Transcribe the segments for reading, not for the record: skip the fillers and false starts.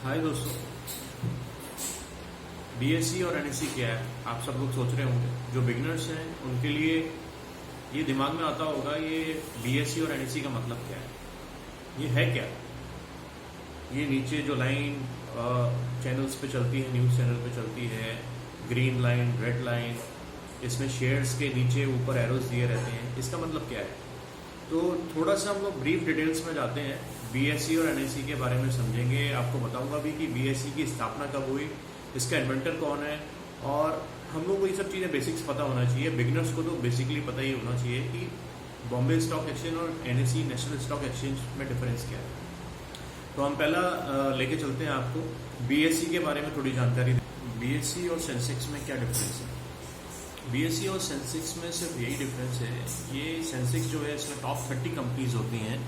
हाय दोस्तों, बीएससी और एनएससी क्या है आप सब लोग सोच रहे होंगे। जो बिगिनर्स हैं उनके लिए ये दिमाग में आता होगा, ये बीएससी और एनएससी का मतलब क्या है, ये है क्या। ये नीचे जो लाइन चैनल्स पे चलती है, न्यूज़ चैनल पे चलती है, ग्रीन लाइन, रेड लाइन, इसमें शेयर्स के नीचे ऊपर एरोज दिए रहते हैं, इसका मतलब क्या है। तो थोड़ा सा हम लोग ब्रीफ डिटेल्स में जाते हैं, बीएससी और एनएससी के बारे में समझेंगे। आपको बताऊंगा भी कि बीएससी की स्थापना कब हुई, इसका इन्वेंटर कौन है, और हम लोग को ये सब चीज़ें बेसिक्स पता होना चाहिए। बिगिनर्स को तो बेसिकली पता ही होना चाहिए कि बॉम्बे स्टॉक एक्सचेंज और एनएससी नेशनल स्टॉक एक्सचेंज में डिफरेंस क्या है। तो हम पहला लेके चलते हैं आपको बीएससी के बारे में थोड़ी जानकारी। बीएससी और सेंसेक्स में क्या डिफरेंस है। बीएससी और सेंसेक्स में सिर्फ यही डिफरेंस है, ये सेंसेक्स जो है इसमें टॉप 30 कंपनीज होती हैं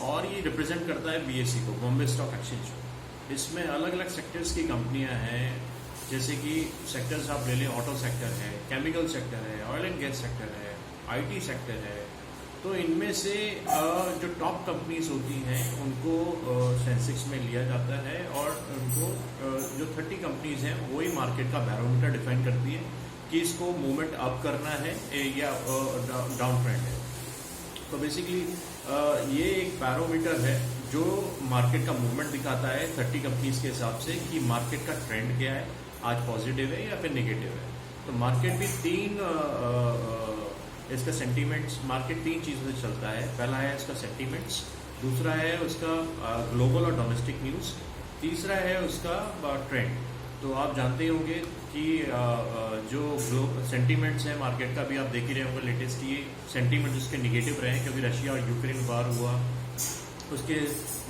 और ये रिप्रेजेंट करता है बीएससी को, बॉम्बे स्टॉक एक्सचेंज को। इसमें अलग अलग सेक्टर्स की कंपनियां हैं, जैसे कि सेक्टर्स आप ले लें, ऑटो सेक्टर है, केमिकल सेक्टर है, ऑयल एंड गैस सेक्टर है, आईटी सेक्टर है। तो इनमें से जो टॉप कंपनीज होती हैं उनको सेंसेक्स में लिया जाता है और उनको जो 30 कंपनीज हैं वही मार्केट का बैरोमीटर डिफाइन करती है कि इसको मूवमेंट अप करना है या डाउन ट्रेंड है। तो बेसिकली ये एक बैरोमीटर है जो मार्केट का मूवमेंट दिखाता है 30 कंपनीज के हिसाब से कि मार्केट का ट्रेंड क्या है, आज पॉजिटिव है या फिर नेगेटिव है। तो मार्केट भी इसका सेंटीमेंट्स, मार्केट 3 चीज़ों से चलता है। पहला है इसका सेंटीमेंट्स, दूसरा है उसका ग्लोबल और डोमेस्टिक न्यूज़, तीसरा है उसका ट्रेंड। तो आप जानते होंगे कि जो सेंटीमेंट्स हैं मार्केट का, भी आप देख ही रहे होंगे लेटेस्ट, ये सेंटीमेंट्स उसके निगेटिव रहे हैं क्योंकि रशिया और यूक्रेन वार हुआ, उसके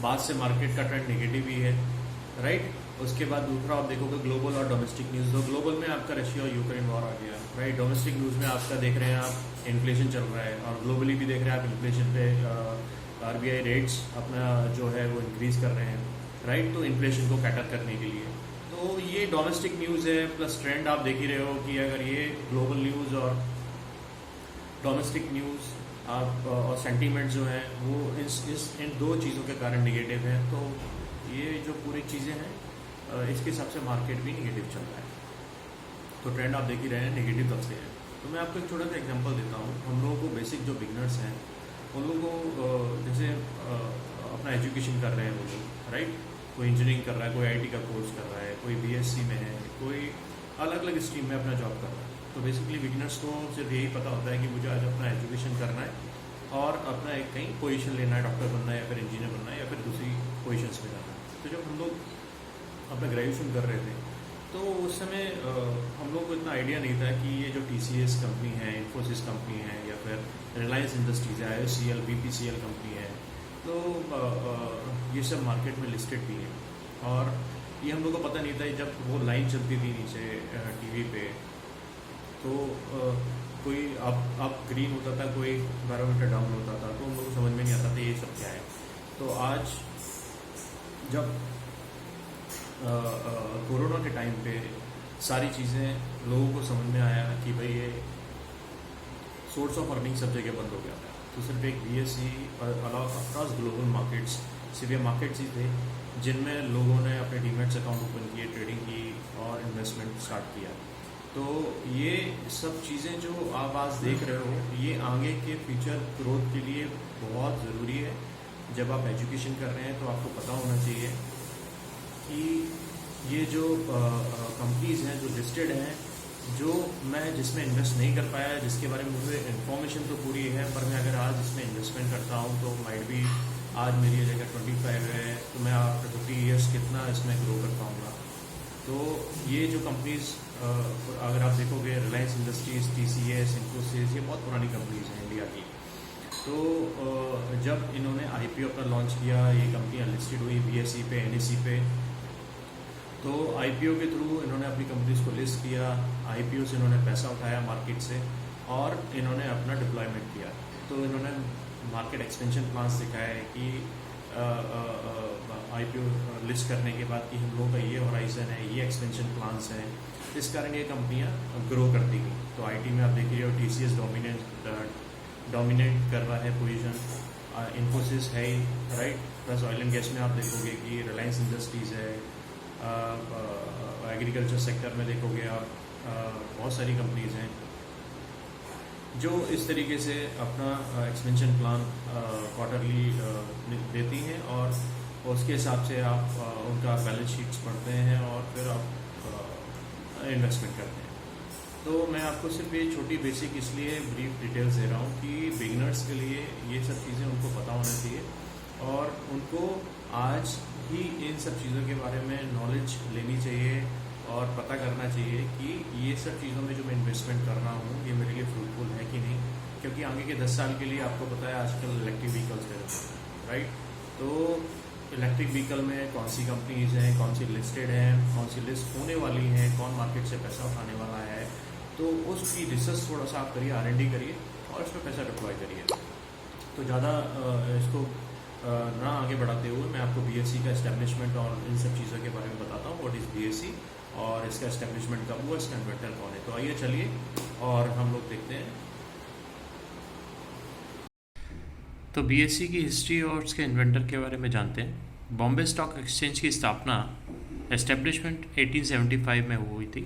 बाद से मार्केट का ट्रेंड निगेटिव ही है, राइट। उसके बाद दूसरा आप देखोगे ग्लोबल और डोमेस्टिक न्यूज़। तो ग्लोबल में आपका रशिया और यूक्रेन वॉर आ गया, राइट। डोमेस्टिक न्यूज़ में आपका देख रहे हैं आप इन्फ्लेशन चल रहा है, और ग्लोबली भी देख रहे हैं आप इन्फ्लेशन पे आरबीआई रेट्स अपना जो है वो इंक्रीज़ कर रहे हैं, राइट। तो इन्फ्लेशन को कैटर करने के लिए, तो ये डोमेस्टिक न्यूज़ है। प्लस ट्रेंड आप देख ही रहे हो कि अगर ये ग्लोबल न्यूज़ और डोमेस्टिक न्यूज़ आप और सेंटीमेंट जो है वो इन 2 चीज़ों के कारण निगेटिव है, तो ये जो पूरी चीज़ें हैं इसके हिसाब से मार्केट भी निगेटिव चल रहा है। तो ट्रेंड आप देख ही रहे हैं निगेटिव कब से है। तो मैं आपको एक छोटा सा एग्जांपल देता हूँ। हम लोगों को बेसिक जो बिगनर्स हैं उन लोगों को जैसे अपना एजुकेशन कर रहे हैं वो लोग, राइट। कोई इंजीनियरिंग कर रहा है, कोई आईटी का कोर्स कर रहा है, कोई बीएससी में है, कोई अलग अलग स्ट्रीम में अपना जॉब कर रहा है। तो बेसिकली बिगिनर्स को सिर्फ यही पता होता है कि मुझे आज अपना एजुकेशन करना है और अपना एक कहीं पोजीशन लेना है, डॉक्टर बनना है या फिर इंजीनियर बनना है या फिर दूसरी पोजीशंस में जाना है। तो जब हम लोग अपना ग्रेजुएशन कर रहे थे तो उस समय हम लोग को इतना आइडिया नहीं था कि ये जो टीसीएस कंपनी है, इन्फोसिस कंपनी है, या फिर रिलायंस इंडस्ट्रीज है, आईओसीएल, बीपीसीएल कंपनी है, तो ये सब मार्केट में लिस्टेड भी है। और ये हम लोग को पता नहीं था। जब वो लाइन चलती थी नीचे टीवी पे, तो कोई अप ग्रीन होता था, कोई बैरोमीटर डाउन होता था, तो हम लोग को समझ में नहीं आता था ये सब क्या है। तो आज जब कोरोना के टाइम पे सारी चीज़ें लोगों को समझ में आया कि भाई ये सोर्स ऑफ अर्निंग सब जगह बंद हो गया था, तो सिर्फ एक बीएससी अक्रॉस ग्लोबल मार्केट्स, सिर्फ ये मार्केट्स ही थे जिनमें लोगों ने अपने डीमैट्स अकाउंट ओपन किए, ट्रेडिंग की और इन्वेस्टमेंट स्टार्ट किया। तो ये सब चीज़ें जो आप आज देख रहे हो, ये आगे के फ्यूचर ग्रोथ के लिए बहुत ज़रूरी है। जब आप एजुकेशन कर रहे हैं तो आपको पता होना चाहिए कि ये जो कंपनीज हैं जो लिस्टेड हैं, जो मैं जिसमें इन्वेस्ट नहीं कर पाया, जिसके बारे में मुझे इन्फॉर्मेशन तो पूरी है, पर मैं अगर आज इसमें इन्वेस्टमेंट करता हूँ तो माइट भी आज मेरी जगह 25 है, तो मैं आफ्टर 50 ईयर्स कितना इसमें ग्रो कर पाऊँगा। तो ये जो कंपनीज अगर आप देखोगे, रिलायंस इंडस्ट्रीज, टीसीएस, इन्फोसिस, ये बहुत पुरानी कंपनीज हैं इंडिया की। तो जब इन्होंने आईपीओ अपना लॉन्च किया, ये कंपनियाँ लिस्टेड हुई बीएससी पे, एनएससी पे, तो आईपीओ के थ्रू इन्होंने अपनी कंपनीज को लिस्ट किया, आईपीओ से इन्होंने पैसा उठाया मार्केट से और इन्होंने अपना डिप्लॉयमेंट किया। तो इन्होंने मार्केट एक्सपेंशन प्लान्स दिखाए कि आईपीओ लिस्ट करने के बाद कि हम लोगों का ये होराइजन है, ये एक्सपेंशन प्लान्स हैं, इस कारण ये कंपनियां ग्रो करती गई। तो आईटी में आप देख रहे हो टीसीएस डोमिनेट कर रहा है पोजीशन, इन्फोसिस है ही, right. Plus oil and gas में आप देखोगे कि रिलायंस इंडस्ट्रीज है, एग्रीकल्चर सेक्टर में देखोगे आप, बहुत सारी कंपनीज़ हैं जो इस तरीके से अपना एक्सपेंशन प्लान क्वार्टरली देती हैं और उसके हिसाब से आप उनका बैलेंस शीट्स पढ़ते हैं और फिर आप इन्वेस्टमेंट करते हैं। तो मैं आपको सिर्फ ये छोटी बेसिक इसलिए ब्रीफ डिटेल्स दे रहा हूँ कि बिगिनर्स के लिए ये सब चीज़ें उनको पता होना चाहिए और उनको आज ही इन सब चीज़ों के बारे में नॉलेज लेनी चाहिए और पता करना चाहिए कि ये सब चीज़ों में जो मैं इन्वेस्टमेंट कर रहा हूँ ये मेरे लिए फ्रूटफुल है कि नहीं, क्योंकि आगे के 10 साल के लिए आपको पता है आजकल इलेक्ट्रिक व्हीकल्स है, राइट। तो इलेक्ट्रिक व्हीकल में कौन सी कंपनीज हैं, कौन सी लिस्टेड हैं, कौन सी लिस्ट होने वाली हैं, कौन मार्केट से पैसा उठाने वाला है, तो उसकी रिसर्च थोड़ा सा आप करिए, R&D करिए और इसमें पैसा डिप्लॉय करिए। तो ज़्यादा इसको ना आगे बढ़ाते हुए मैं आपको BSE का एस्टेब्लिशमेंट और इन सब चीज़ों के बारे में बताता हूँ, व्हाट इज़ BSE और इसका एस्टेब्लिशमेंट कब हुआ, इसका इन्वेंटर कौन है। तो आइए चलिए और हम लोग देखते हैं। तो BSE की हिस्ट्री और उसके इन्वेंटर के बारे में जानते हैं। बॉम्बे स्टॉक एक्सचेंज की स्थापना एस्टेब्लिशमेंट 1875 में हुई थी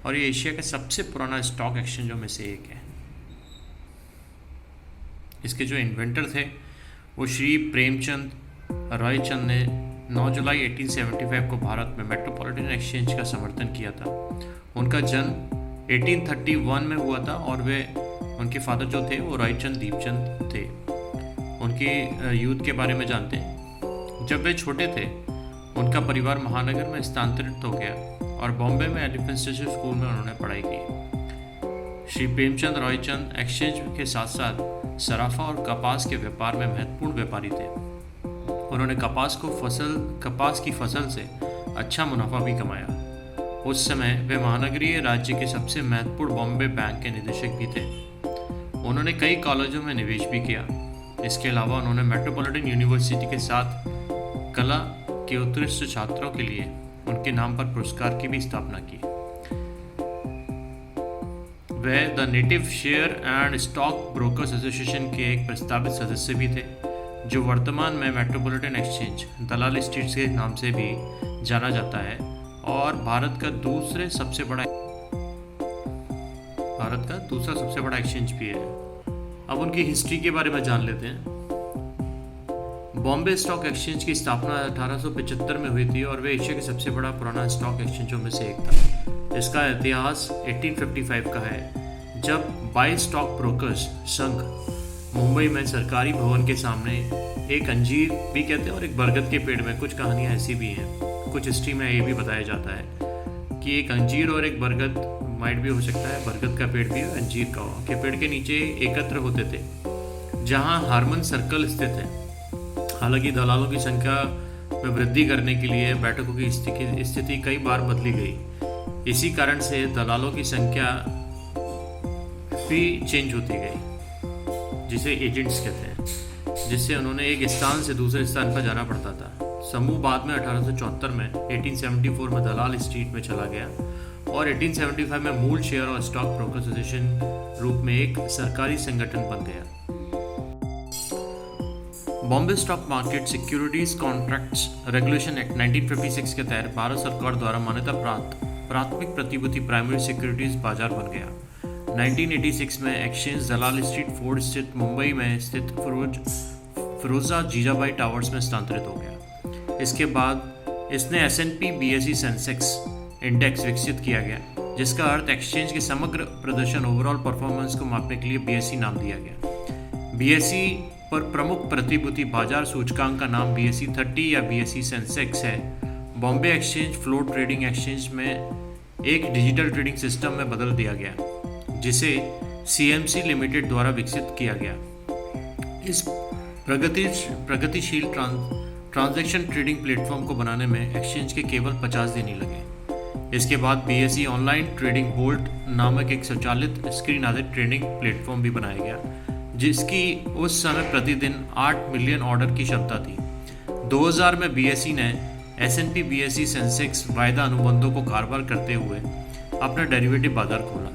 और ये एशिया का सबसे पुराना स्टॉक एक्सचेंजों में से एक है। इसके जो इन्वेंटर थे वो श्री प्रेमचंद रॉयचंद ने 9 जुलाई 1875 को भारत में मेट्रोपॉलिटन एक्सचेंज का समर्थन किया था। उनका जन्म 1831 में हुआ था और वे उनके फादर जो थे वो रॉयचंद दीपचंद थे। उनके यूथ के बारे में जानते हैं। जब वे छोटे थे उनका परिवार महानगर में स्थानांतरित हो गया और बॉम्बे में एलिफेंट स्टेशन स्कूल में उन्होंने पढ़ाई की। श्री प्रेमचंद रॉयचंद एक्सचेंज के साथ साथ सराफा और कपास के व्यापार में महत्वपूर्ण व्यापारी थे। उन्होंने कपास की फसल से अच्छा मुनाफा भी कमाया। उस समय वे महानगरीय राज्य के सबसे महत्वपूर्ण बॉम्बे बैंक के निदेशक भी थे। उन्होंने कई कॉलेजों में निवेश भी किया। इसके अलावा उन्होंने मेट्रोपॉलिटन यूनिवर्सिटी के साथ कला के उत्कृष्ट छात्रों के लिए उनके नाम पर पुरस्कार की भी स्थापना की। Way the native share and stock brokers association के एक प्रस्तावित सदस्य भी थे, जो वर्तमान में मेट्रोपॉलिटन एक्सचेंज दलाल स्ट्रीट के नाम से भी जाना जाता है और भारत का दूसरा सबसे बड़ा एक्सचेंज भी है। अब उनकी हिस्ट्री के बारे में जान लेते हैं। बॉम्बे स्टॉक एक्सचेंज की स्थापना 1875 में हुई थी और वे एशिया के सबसे बड़ा पुराना स्टॉक एक्सचेंजों में से एक था। इसका इतिहास 1855 का है, जब 22 स्टॉक ब्रोकर्स संघ मुंबई में सरकारी भवन के सामने एक अंजीर भी कहते हैं और एक बरगद के पेड़ में, कुछ कहानियां ऐसी भी हैं, कुछ हिस्ट्री में ये भी बताया जाता है कि एक अंजीर और एक बरगद माइट भी हो सकता है, बरगद का पेड़ भी अंजीर का के पेड़ के नीचे एकत्र होते थे, जहां हार्मन सर्कल स्थित है। हालांकि दलालों की संख्या में वृद्धि करने के लिए बैठकों की स्थिति कई बार बदली गई। इसी कारण से दलालों की संख्या भी चेंज होती गई, जिसे एजेंट्स कहते हैं, जिससे उन्होंने एक स्थान से दूसरे स्थान पर जाना पड़ता था। समूह बाद में 1874 में 1874 में दलाल स्ट्रीट में चला गया और 1875 में मूल शेयर और स्टॉक ब्रोकर एसोसिएशन रूप में एक सरकारी संगठन बन गया। Bombay stock market securities contracts regulation act 1956 के तहत भारत सरकार द्वारा मान्यता प्राप्त प्राथमिक प्रतिभूति प्राइमरी सिक्योरिटीज बाजार बन गया। 1986 में एक्सचेंज दलाल स्ट्रीट फोर्ड स्थित मुंबई में स्थित फिरोजा जीजाबाई टावर्स में स्थानांतरित हो गया। इसके बाद इसने S&P BSE सेंसेक्स इंडेक्स विकसित किया गया, जिसका अर्थ एक्सचेंज के समग्र प्रदर्शन ओवरऑल परफॉर्मेंस को मापने के लिए BSE नाम दिया गया। BSE पर प्रमुख प्रतिभूति बाजार सूचकांक का नाम BSE 30 या BSE सेंसेक्स है। Bombay exchange float trading exchange में एक डिजिटल ट्रेडिंग सिस्टम में बदल दिया गया, जिसे CMC लिमिटेड द्वारा विकसित किया गया। इस प्रगतिशील ट्रांजैक्शन ट्रेडिंग प्लेटफॉर्म को बनाने में एक्सचेंज के केवल 50 दिन ही लगे। इसके बाद BSE ऑनलाइन ट्रेडिंग बोल्ट नामक एक स्वचालित स्क्रीन आधारित ट्रेडिंग प्लेटफॉर्म भी बनाया गया, जिसकी उस समय प्रतिदिन 8 मिलियन ऑर्डर की क्षमता थी। 2000 में BSE ने S&P BSE सेंसेक्स वायदा अनुबंधों को कारोबार करते हुए अपना डेरिवेटिव बाजार खोला।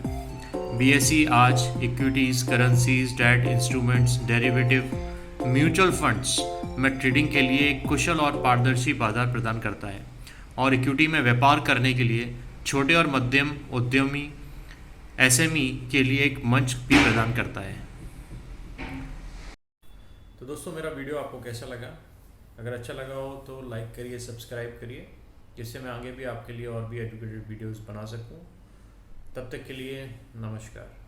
BSE आज equities, currencies, debt instruments, derivative, mutual funds में ट्रेडिंग के लिए एक कुशल और पारदर्शी बाजार प्रदान करता है और इक्विटी में व्यापार करने के लिए छोटे और मध्यम उद्यमी एसएमई के लिए एक मंच भी प्रदान करता है। तो दोस्तों, मेरा वीडियो आपको कैसा लगा? अगर अच्छा लगा हो तो लाइक करिए, सब्सक्राइब करिए, जिससे मैं आगे भी आपके लिए और भी एजुकेटेड वीडियोस बना सकूं। तब तक के लिए नमस्कार।